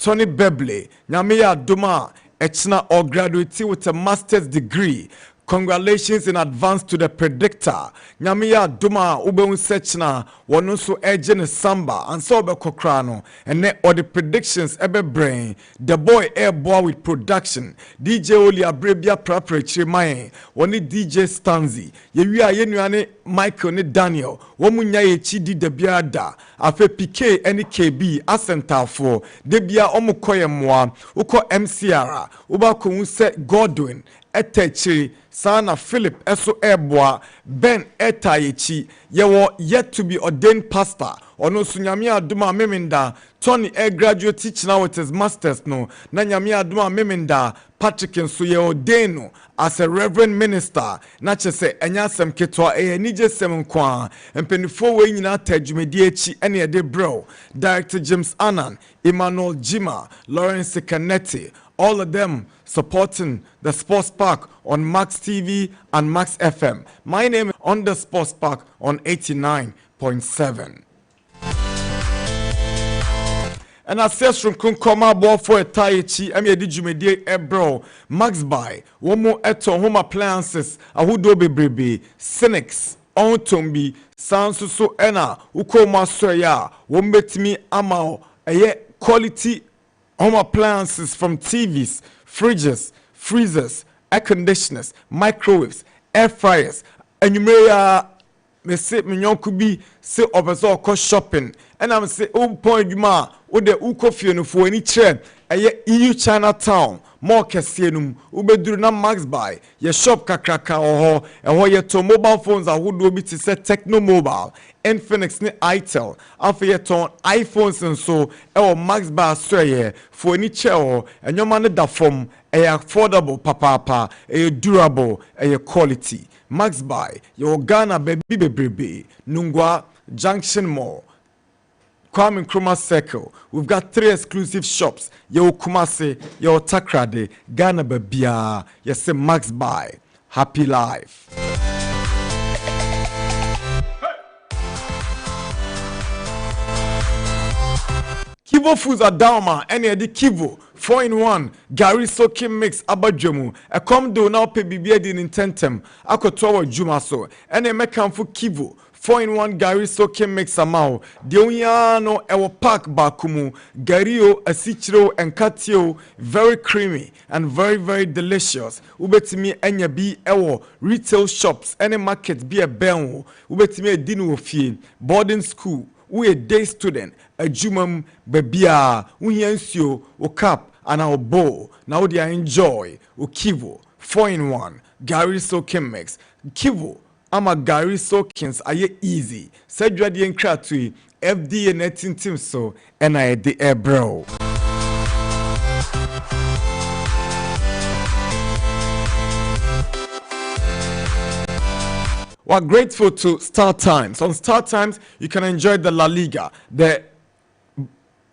Tony Bebli Nana Adu echna or graduate with a master's degree. Congratulations in advance to the predictor. Nyamiya Duma ube unsechna wanusu ejene samba and so be kokrano and ne or the predictions ebe brain. The boy airboy with production. DJ Oli Abrebia preparatory maye. Wani DJ Stanzi. Yewia yenuane Michael ne Daniel. Wamunya ye chidi debia da. Afe PK any KB asenta for. Debia omukoye mwa. Uko MCR. Uba kunse Godwin. Etechiri Sana Philip Eso Eboa Ben Etayechi Yewo yet to be ordained pastor Ono Sunyamia Duma Meminda Tony graduate teacher now with his masters no Nanyamia Duma Meminda Patrick and Suye ordained as a reverend minister Nachese Enyasem Ketwa Nije Sem Kwa and Penifo way in Tejumediechi any a day bro Director James Annan Emmanuel Jima Lawrence Canetti all of them supporting the Sports Park on Max TV and Max FM. My name is on the Sports Park on 89.7. And I says from Kunkoma ball for a Taichi, Emi Jumedi Ebro, Max by, Womo Eto Home Appliances, Ahudo Bebrebe, Cynics, Ontombi, Sansuso Ena, Ukoma Soya, Wombetimi Amao, a quality home appliances from TVs, fridges, freezers, air conditioners, microwaves, air fryers. And you may say mignon could be say over cost shopping. And I'm say oh point you ma o de ukofi no for any trend EU Chinatown more kesienum ubeduru na Max buy ye shop kakraka oho eho ye to mobile phones a would be to say Techno Mobile Infinix ni Itel after ye to iPhones and so Max buy so for any chair and your man da from affordable papa durable quality Max buy your Ghana baby baby Nungwa Junction Mall Kwame Nkrumah Circle. We've got 3 exclusive shops. Yo Kumase, yo Takrade, Ghana Babia, yes Max buy. Happy life. Kivo Foods are down man. Any the Kivo 4-in-1 Gary soaking mix abadjemu. A come do now pay BBA in tentem. Akotowa Jumaso. Any mekan for Kivo 4-in-1 Gary soaking mix amao. Deunyano ewo pack bakumu. Gario asichiro and katio very creamy and very delicious. Ubetimi enya bi ewo retail shops. Any market be a benwo. Ubetimi a dinu ofie boarding school. We a day student, a jumam bebia, we ensure o cap and our bowl. Now they enjoy o Kivo 4-in-1 Gary soaking mix. Kivo, I'm a Gary soakings are ye easy. Said you the encratui FDA netting team so and I the air bro. We're grateful to Star Times. On Star Times, you can enjoy the La Liga, the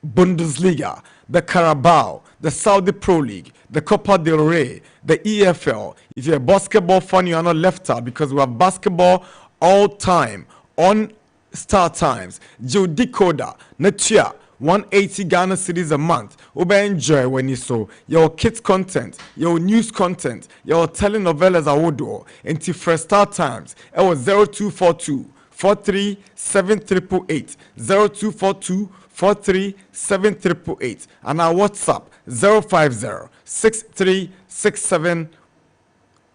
Bundesliga, the Carabao, the Saudi Pro League, the Copa del Rey, the EFL. If you're a basketball fan, you are not left out because we have basketball all time on Star Times. Joe Decoder, Natia. 180 Ghana cedis a month. Ube enjoy when you saw your kids content, your news content, your telenovelas awodo. Into Fresh Star Times. It was 0242 437888 0242 437888 and our WhatsApp 050 6367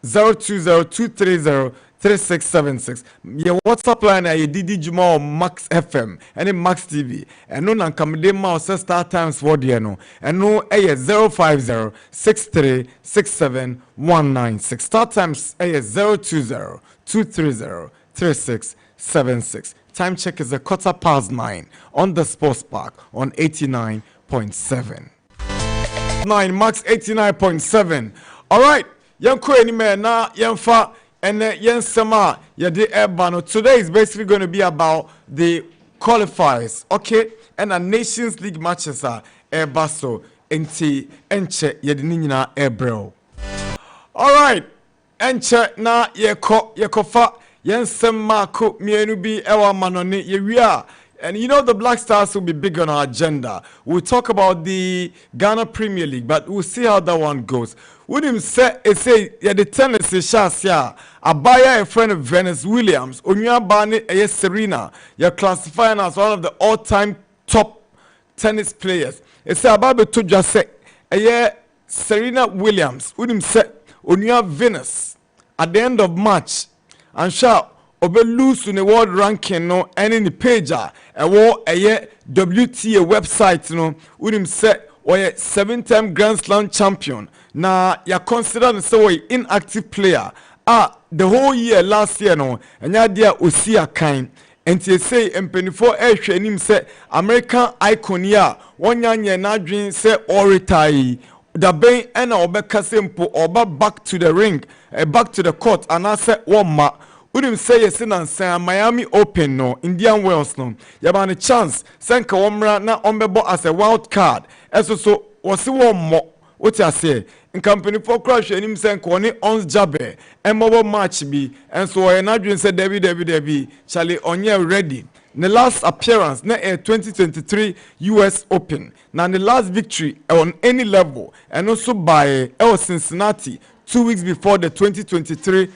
020230 3676. Your WhatsApp line is Didi Juma Max FM and Max TV. And no Nankamde Mouse Star Times for Diano. And no A 050 6367 196. Star Times A 020 230 3676. Time check is 9:15 on the Sports Park on 89.7. 9 Max 89.7. All right. Yanko anime na yanfa. And Yensema, Yadi Ebano. Today is basically going to be about the qualifiers, okay? And the Nations League matches are Ebaso, Enti, Enche, Yadinina, Ebro. All right, Enche na Yekofa, Yensema, Cook, Mienubi, Ewa Manoni, Yeria, And you know the Black Stars will be big on our agenda. We'll talk about the Ghana Premier League, but we'll see how that one goes. Wouldn't say the tennis is Shasia, Abaya, a friend of Venus Williams, Unya Bani, Serena. You're classifying as one of the all-time top tennis players. It's about to just say, Serena Williams, wouldn't say Unya Venus at the end of March, and shall obe lose in the world ranking no any the page a wo WTA website no wouldn't say or 7-time Grand Slam champion. Na ya consider so inactive player. The whole year last year no enya dia osia kan. Enti say empenifo ehwe nim say American icon ya wonyanye na dwen say or retire. The ben ena obeka sempo oba back to the ring, back to the court, and I said one ma udim say yes and say Miami Open no Indian Wells no yaba a chance senka womra na ombebo as a wild card eso so wasi one mo what I say in company for crash him senka oni ons jabe emobo match bi and so I na dream say Debbie Charlie onye ready. The last appearance na 2023 US Open. Now the last victory on any level and also by Cincinnati 2 weeks before the 2023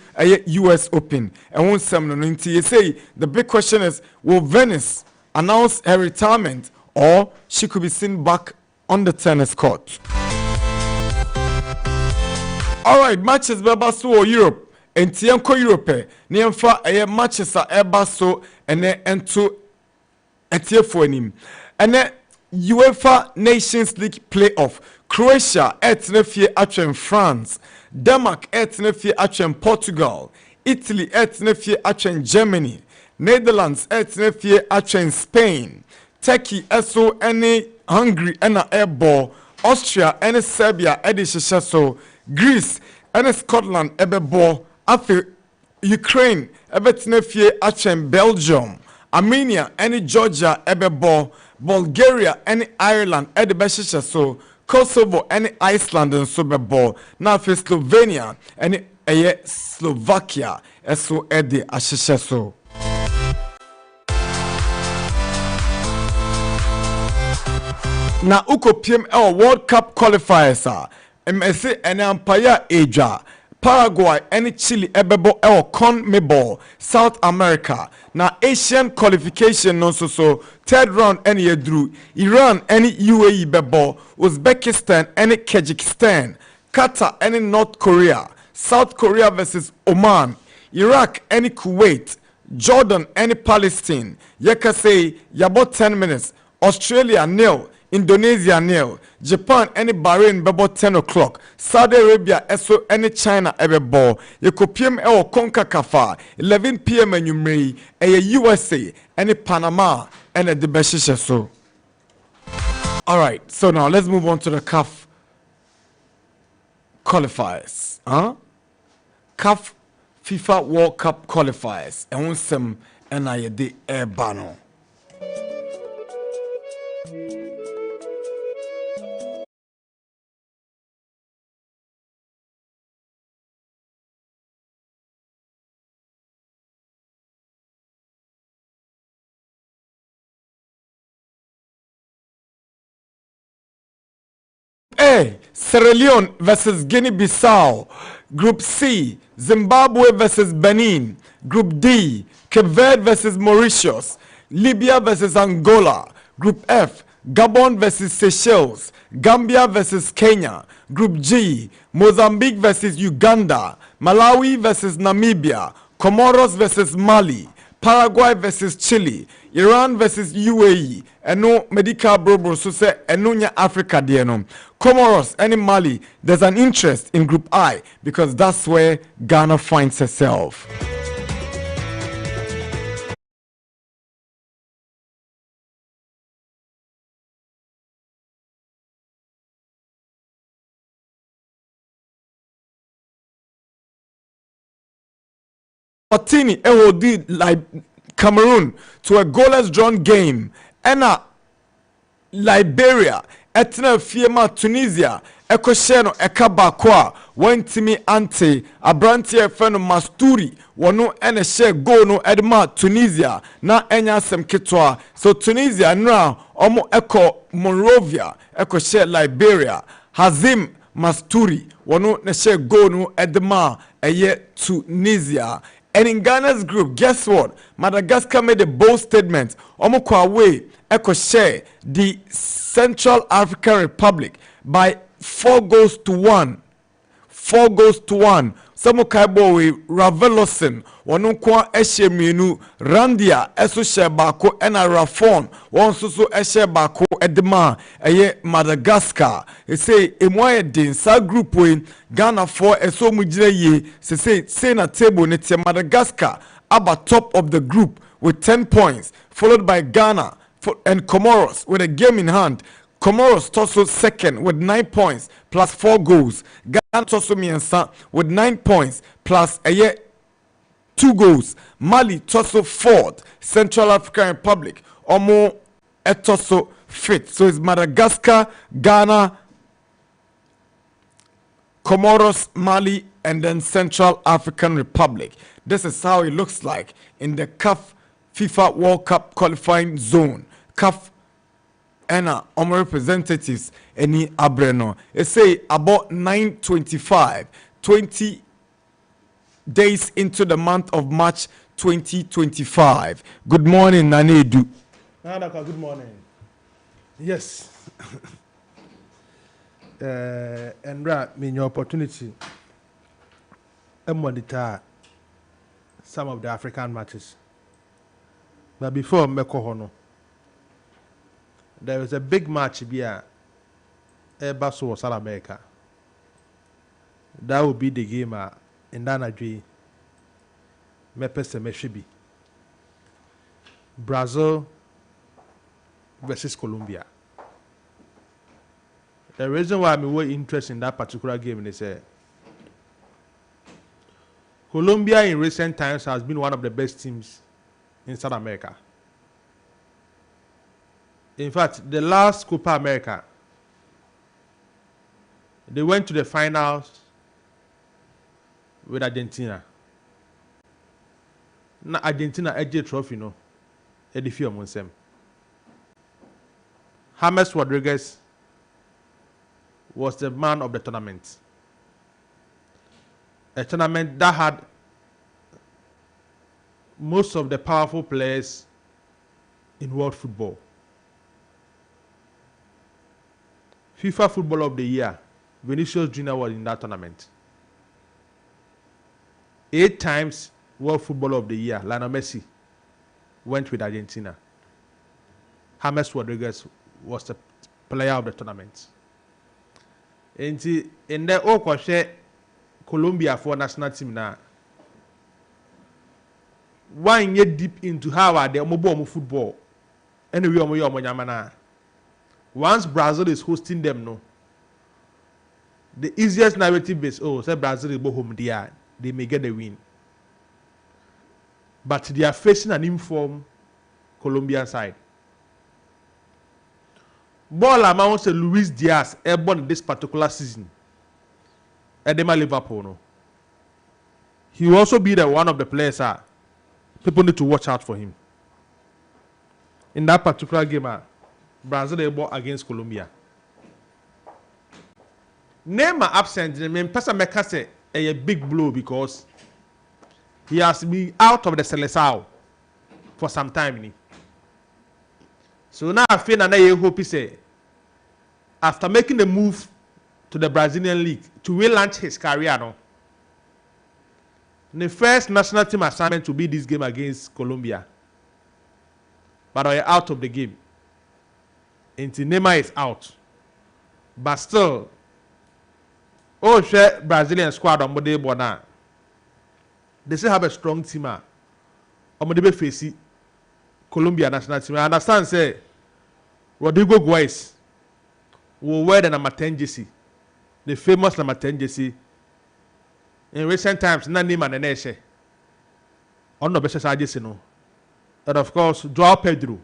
US Open. And one ceremony you say the big question is, will Venus announce her retirement or she could be seen back on the tennis court? All right, matches Bebaso Europe. And Tianko Europe, Niamfa a matches are Ebaso and to Etiefonim. And then UEFA Nations League playoff. Croatia etnefie atwen France. Denmark etnefie atwen Portugal. Italy etnefie atwen Germany. Netherlands etnefie atwen Spain. Turkey eso any Hungary ena airball. Austria any Serbia edi so. Greece any Scotland ebebo. After Ukraine, Ebetnefie Achen Belgium, Armenia, any Georgia, Ebebo, Bulgaria, any Ireland, Edebeshisha so, Kosovo, any Iceland and Sobebo, now for Slovenia, any Slovakia, so Edi Ashisha so. Now Uko PM World Cup qualifiers are MSC and Empire Asia. Paraguay, any Chile, Ebebo, CONMEBOL, South America. Now Asian qualification no so third round any Yedru, Iran, any UAE Bebo, Uzbekistan, any Kyrgyzstan, Qatar, any North Korea, South Korea versus Oman, Iraq, any Kuwait, Jordan, any Palestine, Yekase, Yabo 10 minutes, Australia, nil. Indonesia nil, Japan any Bahrain bebo 10 o'clock, Saudi Arabia eso any China ebebo, Yeko PM Konka Kafa, 11 PM enyumri, USA any Panama and the Beshisha so. Alright, so now let's move on to the CAF qualifiers. CAF FIFA World Cup qualifiers. And one some and I de air bano. A. Sierra Leone versus Guinea-Bissau. Group C. Zimbabwe versus Benin. Group D. Cape Verde versus Mauritius. Libya versus Angola. Group F. Gabon versus Seychelles. Gambia versus Kenya. Group G. Mozambique versus Uganda. Malawi versus Namibia. Comoros versus Mali. Paraguay versus Chile. Iran versus UAE. Eno medical bro so say enonya Africa there no. Comoros and Mali, there's an interest in Group I because that's where Ghana finds herself. Martini did like Cameroon to a goalless drawn game. And Liberia etna fiema Tunisia ekosheno ekabakwa wantimi ante abrantie fɛ no Masturi wɔno ɛna hyɛ goal no edma Tunisia na enya asɛm ketwa so Tunisia nra ɔmo ɛkɔ Monrovia ɛkɔ hyɛ Liberia Hazim Masturi wɔno na hyɛ goal no edma ɛyɛ Tunisia. And in Ghana's group, guess what? Madagascar made a bold statement. Omo kwa away echo share the Central African Republic by 4-1. 4-1. Samo kaibo we Ravelosin. Wanunkwa eshe mienu. Randia eso share bako ena Rafon. Wansusu eshe bako edema. Eye Madagascar. He say emwaye din sa group we Ghana 4 eso mujire ye. Say na table nete Madagascar aba top of the group with 10 points. Followed by Ghana and Comoros with a game in hand. Comoros also second with 9 points plus 4 goals. Ghana also miensa with 9 points plus 2 goals. Mali also fourth. Central African Republic omo etoso fifth. So it's Madagascar, Ghana, Comoros, Mali, and then Central African Republic. This is how it looks like in the CAF FIFA World Cup qualifying zone. CAF and representatives any abreno. It say about 9:25, 20 days into the month of March 2025. Good morning, Nana Adu. Nana Darkwa, good morning. Yes. And right, mean your opportunity. Monitor some of the African matches. But before Mekohono, there was a big match here. Basso South America. That would be the game in Nana Darkwa Gyasi. Brazil versus Colombia. The reason why I'm very interested in that particular game is Colombia in recent times has been one of the best teams in South America. In fact, the last Copa America, they went to the finals with Argentina. Now Argentina edged trophy, no, edifio monsem. James Rodriguez was the man of the tournament. A tournament that had most of the powerful players in world football. FIFA Footballer of the Year, Vinicius Jr. was in that tournament. 8 times World Footballer of the Year, Lionel Messi went with Argentina. James Rodriguez was the player of the tournament. In the Okoshe Colombia for national team now. One year deep into how they mobile football. Anyway, once Brazil is hosting them, no. The easiest narrative is, oh, say Brazil is home there, they may get the win. But they are facing an informed Colombian side. Ball amount to Luis Diaz airborne this particular season. Edema Liverpool, no. He will also be the one of the players. People need to watch out for him. In that particular game, Brazil they bought against Colombia. Neymar absent. I mean, Pastor Mecca say a big blow because he has been out of the Seleção for some time. So now I feel that I hope he say after making the move to the Brazilian league to relaunch his career now. The first national team assignment to be this game against Colombia. But they are out of the game. Until Neymar is out. But still, oh, share Brazilian squad on Monday Bona. They still have a strong team. On Monday face Colombia national team. I understand, say, Rodrigo Guais will wear the number 10 jersey. The famous number 10 jersey. In recent times, Nani Manenese. On the best jersey, no. And of course, Joao Pedro.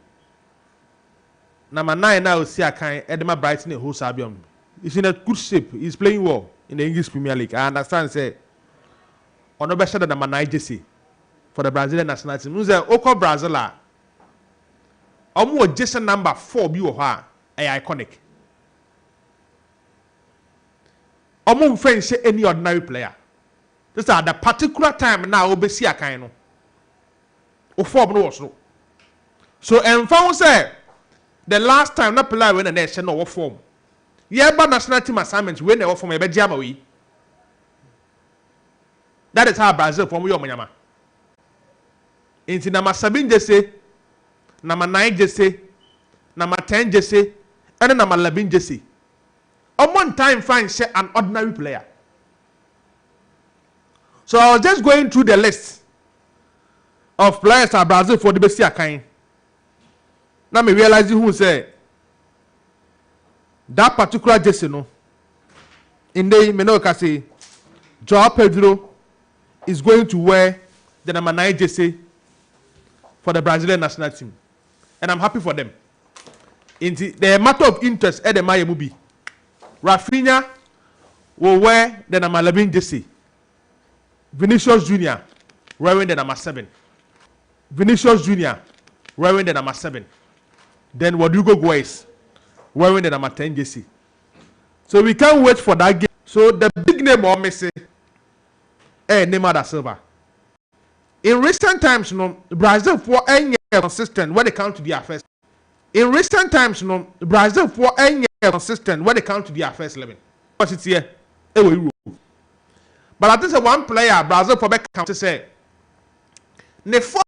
Number 9 now see a kind Edema Brighton who Sabium. He's in a good shape. He's playing well in the English Premier League. I understand. Say, on the better than number 9 Gyasi for the Brazilian national team. Who's Oko Brazil? Omo Gyasi number 4 be her iconic. Omo friends say any ordinary player. This is the particular time now obesi akaino. O form no was no. So and found say the last time that player when the nation no form. Yeah, but national team assignments when they form a bejamawi. That is how Brazil form your manyama. Into number 7 Gyasi, number 9 Gyasi, number 10 Gyasi, and number 11 Gyasi. On one time find say an ordinary player. So I was just going through the list of players at Brazil for the best kind. Now me realize who say that particular Gyasi no. In the Menoka say Joao Pedro is going to wear the number 9 Gyasi for the Brazilian national team, and I'm happy for them. In the matter of interest at the Mayamubi, Rafinha will wear the number 11 Gyasi. Vinicius Jr. wearing the number 7. Vinicius Jr. wearing the number 7. Then Rodrigo Goes wearing the number 10 Gyasi. So we can't wait for that game. So the big name of Messi, Neymar da Silva. In recent times, Brazil for any consistent when they come to their first. In recent times, Brazil for any consistent when they come to their first 11. What's it here? But I think one player Brazil for back count to say the form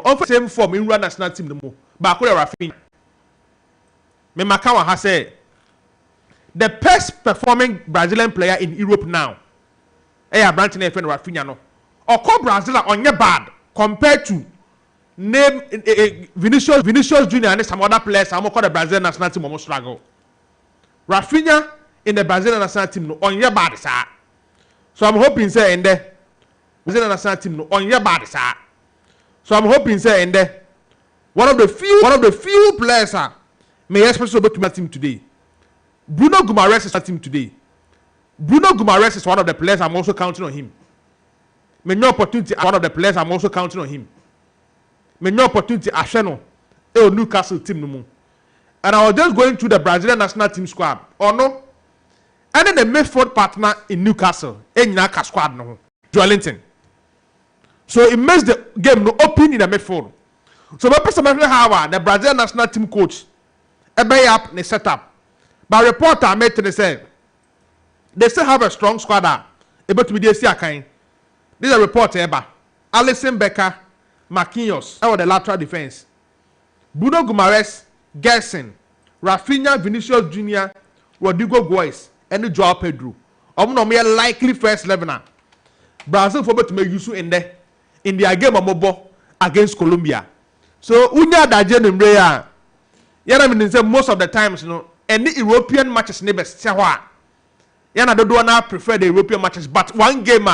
of the same form in run national team no more. But Rafinha. Me Makawa has said the best performing Brazilian player in Europe now. Branton FN Rafinha no. Or call Brazil on your bad compared to name Vinicius Jr. and some other players. I'm call the Brazilian national team almost struggle. Rafinha in the Brazilian national team no on your bad sir. So I'm hoping say in the Brazilian national team no on your bad sir. So I'm hoping say in the one of the few players may especially go to my team today. Bruno Guimaraes is my team today. Bruno Guimaraes is one of the players I'm also counting on him. Many opportunity one of the players I'm also counting on him. Many opportunity Asheno, Newcastle team no more. And I was just going through the Brazilian national team squad. Or no? And then the midfield partner in Newcastle, Enyaka squad no, Joelinton. So it makes the game no open in the midfield. So my person how the Brazilian national team coach, up the setup. But reporter made to say they still have a strong squad able to be the kind. This is a reporter eba. Alisson Becker, Marquinhos, that was the lateral defense. Bruno Guimaraes, Gerson, Rafinha, Vinicius Jr., Rodrigo Goes, and Joao Pedro. No more likely first 11. Brazil for to make use in their game of mobile against Colombia. So unya daje nimbre ya mean say most of the times any European matches never say hwa. Yana do na prefer the European matches, but one game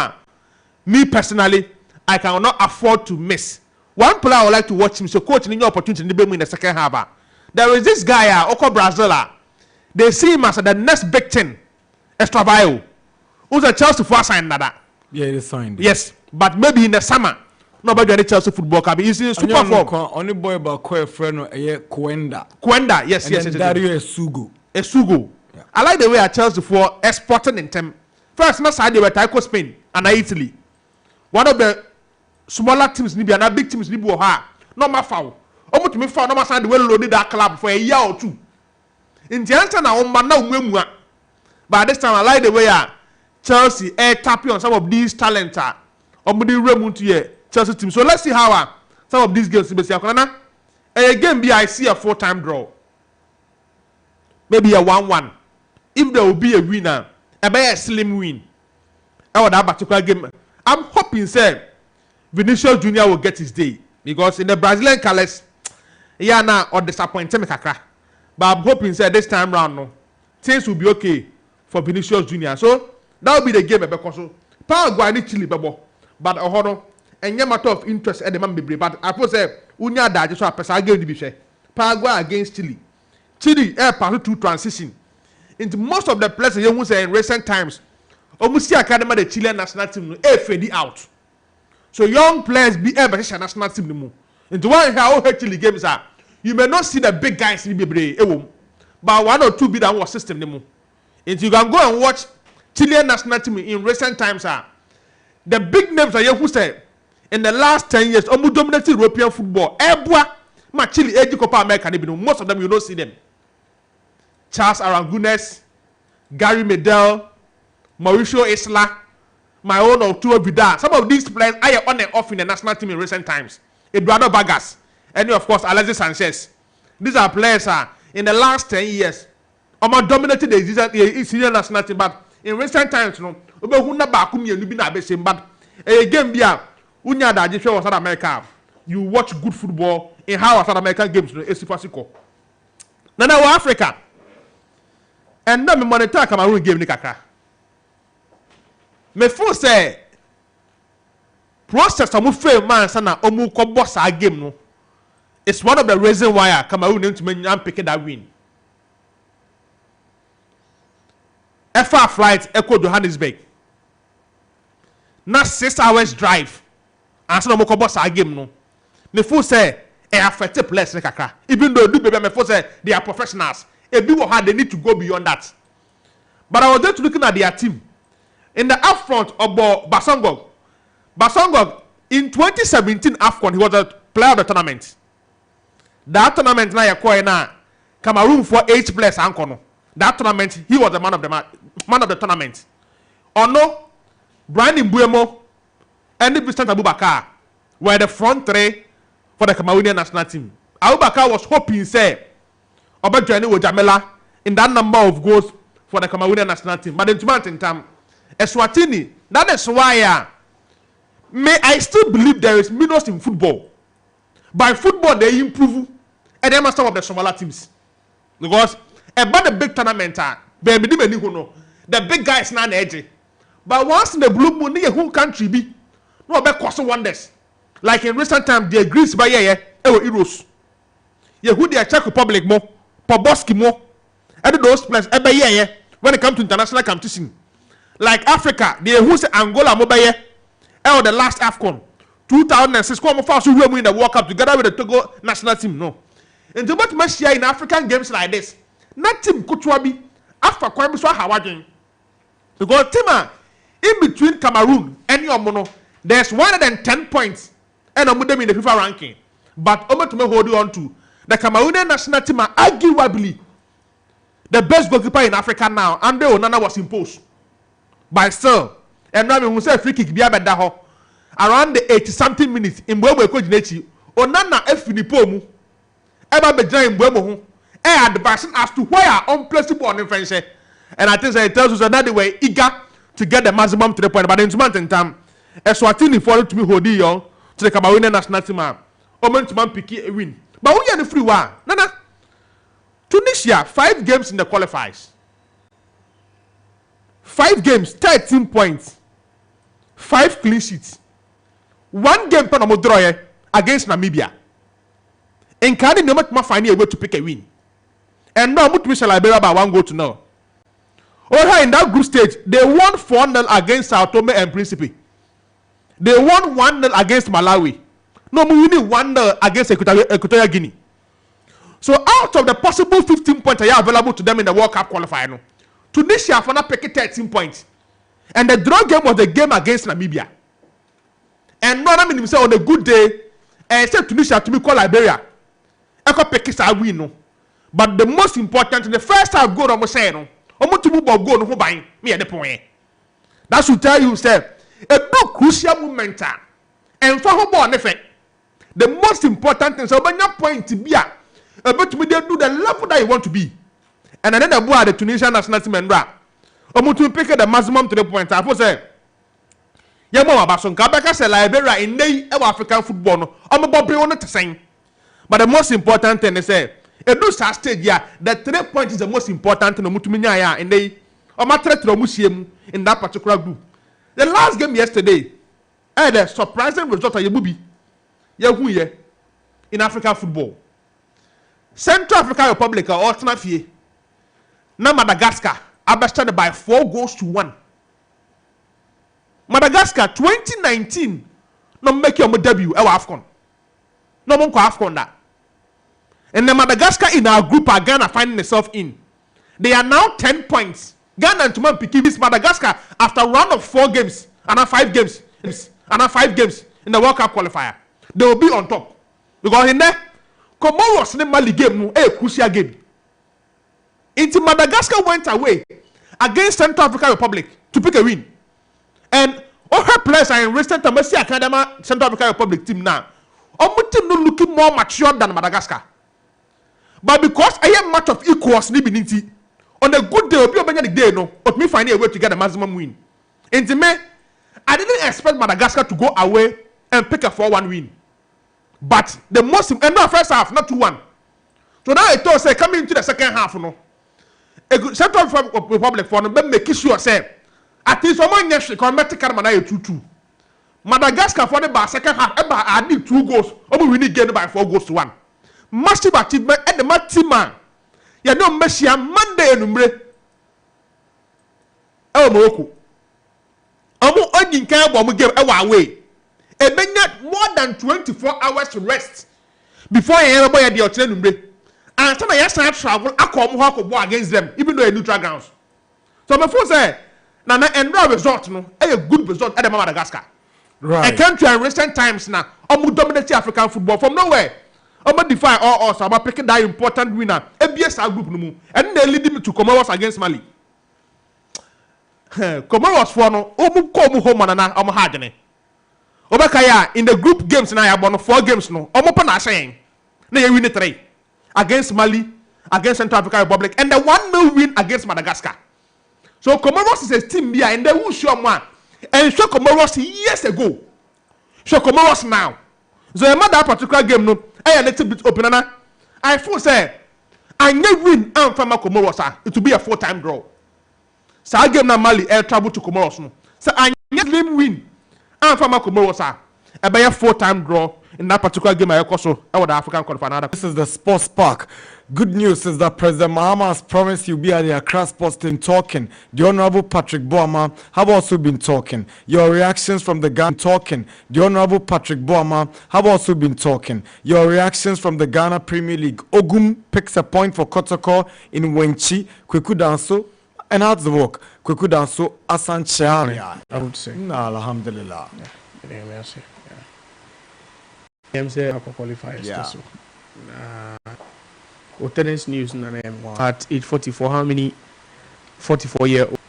me personally I cannot afford to miss. One player I would like to watch him, so coach in your opportunity in the second half. There is this guy Oko Brazil. They see him as the next big thing. Extravalho. Who's a Chelsea for sign that? Yeah, they signed. Yes, but maybe in the summer. Nobody any Chelsea football can be easy super form. Only boy about Quaye friend Kwenda. Kwenda, yes. Dario Esugo. Yeah. I like the way at Chelsea for exporting in term. First, not side they were Taiko Spain and Italy. One of the smaller teams Libya and big teams Libya ha. No my foul. Almost me foul. No my side well loaded that club for a year or two. In the answer now, man, but this time I like the way Chelsea tapping on some of these talents to Chelsea team. So let's see how some of these games will be. Again, I see a 4-time draw. Maybe a 1-1. If there will be a winner, a slim win. That particular game. I'm hoping, sir, Vinicius Jr. will get his day. Because in the Brazilian colors, now or disappointed me kakra. But I'm hoping, sir, this time round, things will be okay for Vinicius Jr. So that will be the game. Because Paraguay need Chile, but and a matter of interest at the man be. But I suppose unya da just so a person again to be share. Paraguay against Chile. Chile pass through transition. into most of the players you say in recent times almost see academy the Chilean national team no fade out. So young players be ever national team no. Into one how Chile games are, you may not see the big guys in Bebli, but 1 or 2 be that was system no. Into you can go and watch Chilean national team in recent times are the big names are you who say in the last 10 years almost dominated European football. Ma Chile age Copa America, most of them you don't see them. Charles Arangunes, Gary Medel, Mauricio Isla, my own Arturo Vidal. Some of these players are on and off in the national team in recent times. Eduardo Vargas, and of course Alexis Sanchez. These are players in the last 10 years. Almost dominated the senior national team, but in recent times, no, but again, Unya da Jisho was South America. You watch good football in how South American games no esifasiko. Nana wa Africa. And now me monitor Cameroon game ni kakra. Me feel say process amu fail man sana omu ko boss a game no. It's one of the reasons why Cameroon need to make pick that win. FR flight Echo Johannesburg. Now 6 hours drive. And so no boss a game no. Me feel say affected players kakra. Even though do baby me feel say they are professionals. If people had they need to go beyond that. But I was just looking at their team. In the upfront of Basongog. Basongog in 2017 AFCON he was a player of the tournament. That tournament na yakoy na Cameroon for 8 players ankono. That tournament he was the man of the tournament. Ono Brandon Mbuemo and Vincent Abubakar were the front 3 for the Cameroonian national team. Abubakar was hoping say about joining with Jamela in that number of goals for the Cameroonian national team. But in time, Eswatini, that is why may I still believe there is minus in football. By football, they improve and they must some of the smaller teams. Because about the big tournament, the big guys not edgy. But once in the blue moon, the whole country be no about cause wonders. Like in recent time, the Greece by Euros. Who the Czech Republic more, Poboski more, and those players when it comes to international competition. Like Africa, the who say Angola mobile the last AFCON 2006 come first who win the World Cup together with the Togo national team. No. And the much share in African games like this. Not team Kutwabi after Kwambiswa Hawajan. Because team in between Cameroon and Yomono, there's 110 points and I'm with them in the FIFA ranking. But I'm to hold on to the Cameroonian national team are arguably the best goalkeeper in Africa now, and the Onana was imposed by still. And now we say free kick be around the 80-something minutes in Mbwemo Ekojinechi. Onana Efinipomu ever be joined Mbwemo advancing as to where unplaceable on French. And I think it tells us that they were eager to get the maximum 3 points. But in month time, Eswatini followed to me holding young to the Cameroonian national team. Omen to man pick a win. But we are the free one. Nana. Tunisia, 5 games in the qualifiers. 5 games, 13 points. 5 clean sheets. 1 game Panama draw against Namibia. And can you not find a way to pick a win? And now Mutumisha Liberia by 1 goal to 0. In that group stage, they won 4-0 against Sao Tome and Principe. They won 1-0 against Malawi. No, we need 1-0 against Equatorial Guinea. So out of the possible 15 points that are available to them in the World Cup qualifier, Tunisia for now picked 13 points. And the draw game was the game against Namibia. And no, I mean, say on a good day, and said Tunisia to me call Liberia. I could pick a win. No. But the most important, the first half goal, I'm saying, no, to move goal, no, buying me at the point. That should tell you, sir, a big crucial moment. And for her born effect, the most important thing is when your point to be but me they do the level that you want to be. And then the boy the Tunisian national team and rap. To pick the maximum 3 points. I say, yeah, more about some Kabaka say Liberia in the African football. No, I'm about to on to saying. But the most important thing is say, a do stage yeah, the 3 points is the most important thing to me in the in that particular group. The last game yesterday, had a surprising result of Yabubi. Yahuye in African football. Central African Republic or Alternafie Now Madagascar abested by 4-1. Madagascar 2019 no make your debut AFCON. No one AFCON that. And then Madagascar in our group are Ghana finding themselves in. They are now 10 points. Ghana and Tuman Piki this Madagascar after a round of 4 games and 5 games and 5 games in the World Cup qualifier. They will be on top. Because in there, Comoros ne Mali game no a crucial game. Until Madagascar went away against Central African Republic to pick a win. And all her players are in recent time. See Academy Central African Republic team now. Our team no looking more mature than Madagascar. But because I am much of equals nibility, on a good day, be the day no, but me finding a way to get a maximum win. In me, I didn't expect Madagascar to go away and pick a 4-1 win. But the most and not first half, not 2-1. So now I thought say coming into the second half, no. Central Republic for them make sure say at least someone yes can make Carmana 2-2. Madagascar for the second half, I need 2 goals. We win again by 4-1. Massive achievement at the Matima. You know, Messia Monday and Umbre. Oh, Morocco. Omo onion can bomb give away. A minute more than 24 hours to rest before you ever buy the Umbre. And some of your side travel, I come hawk war against them, even though a neutral grounds. So before say, Nana and result, no, a good result at the Madagascar. Right. A country in recent times now, almost dominate African football from nowhere. I'm going to defy all us. I'm going to pick that important winner. ABS group no more. And they lead me to Comoros against Mali. Comoros for no. Omu komu home na na omu hardene. Obakaya in the group games na ya bono 4 games no. Omu pa na saying. Na you win 3 against Mali, against Central African Republic, and the 1-0 win against Madagascar. So Comoros is a team here, and they will show one. And show Comoros years ago. Show Comoros now. So I that particular game no. I a little bit open na. I feel say I never win and from Comoros. It will be a 4-time draw. So I game na Mali air travel to Comoros no. So I never win and from Comoros. A by a 4-time draw in that particular game. I also I would African qualifier. This is the Sports Park. Good news is that President Mahama has promised you'll be at the Accra Sports team talking. The Honorable Patrick Boama have also been talking. Your reactions from the Ghana talking. The Honorable Patrick Boama have also been talking. Your reactions from the Ghana Premier League. Ogum picks a point for Kotoko in 𝐻𝐈𝐕𝐄. Kweku Danso enhance the work. Kweku Danso Asancheari. I would say. Nah, alhamdulillah. I'm saying qualifiers. Tennis news at age 44. How many 44-year-old?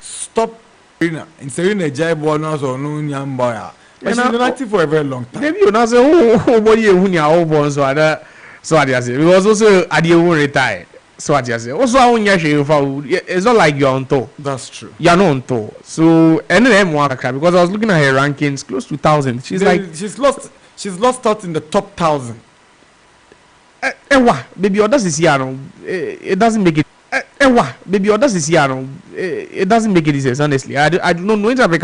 Stop. In Serena Jaibonas or no young boy. But she's been active for a very long time. Maybe you know, oh boy, you are all born so other. So I just say because also at the old retired. So I just say also it's not like you're on tour. That's true. You're not on tour. So and then because I was looking at her rankings close to 1,000. She's lost out in the top 1,000. Baby, others is here. It doesn't make it. Baby, others is here. It doesn't make any sense, honestly. I do not know in Africa.